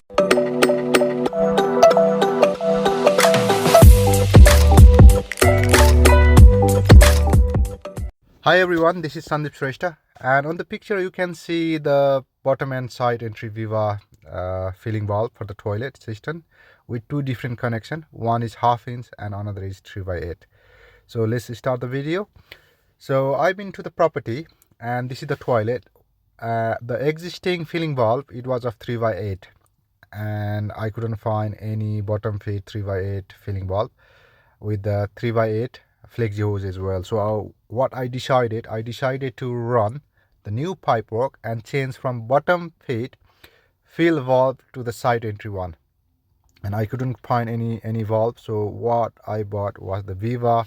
Hi everyone, this is Sandeep Shrestha, and on the picture you can see the bottom and side entry Viva filling valve for the toilet cistern with two different connection. One is half inch and another is 3x8. So let's start the video. So I've been to the property and this is the toilet. The existing filling valve, it was of 3x8 and I couldn't find any bottom feed 3x8 filling valve with the 3x8 flexi hose as well. So what I decided to run the new pipe work and change from bottom feed fill valve to the side entry one, and I couldn't find any valve. So what I bought was the Viva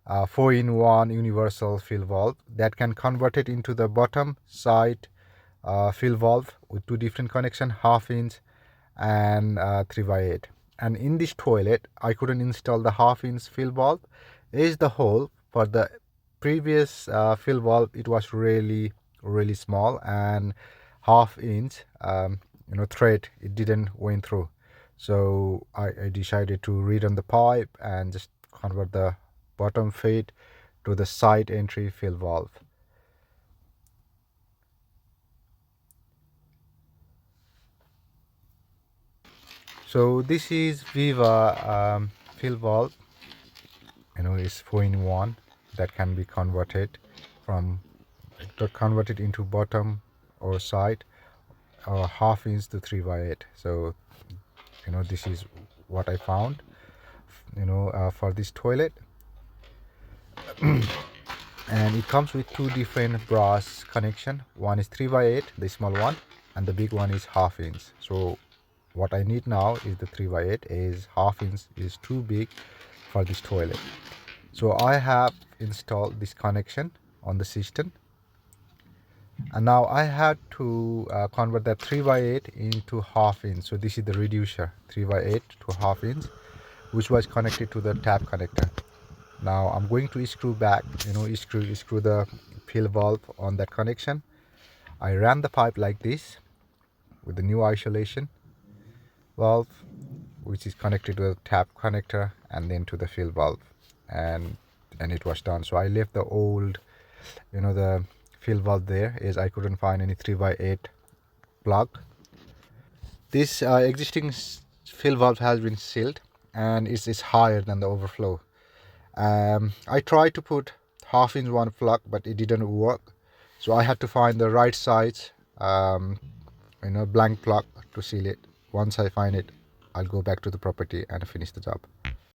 4-in-1 universal fill valve that can convert it into the bottom side fill valve with two different connection, half inch and 3x8. And in this toilet I couldn't install the half inch fill valve. Is the hole for the previous fill valve, it was really small, and half inch thread, it didn't went through. So I decided to rerun the pipe and just convert the bottom feed to the side entry fill valve. So this is Viva fill valve. It's 4-in-1 that can be converted into bottom or side or half inch to 3x8. So this is what I found for this toilet. And it comes with two different brass connection. One is 3x8, the small one, and the big one is half inch. So what I need now is the 3x8, is half inch is too big for this toilet. So I have installed this connection on the cistern, and now I had to convert that 3x8 into half inch. So this is the reducer, 3x8 to half inch, which was connected to the tap connector. Now I'm going to screw back, screw the fill valve on that connection. I ran the pipe like this with the new isolation valve, which is connected to the tap connector and then to the fill valve, and it was done. So I left the old the fill valve there, as I couldn't find any 3x8 plug. This existing fill valve has been sealed and is higher than the overflow. I tried to put half inch one plug, but it didn't work. So I had to find the right size blank plug to seal it. Once I find it, I'll go back to the property and finish the job.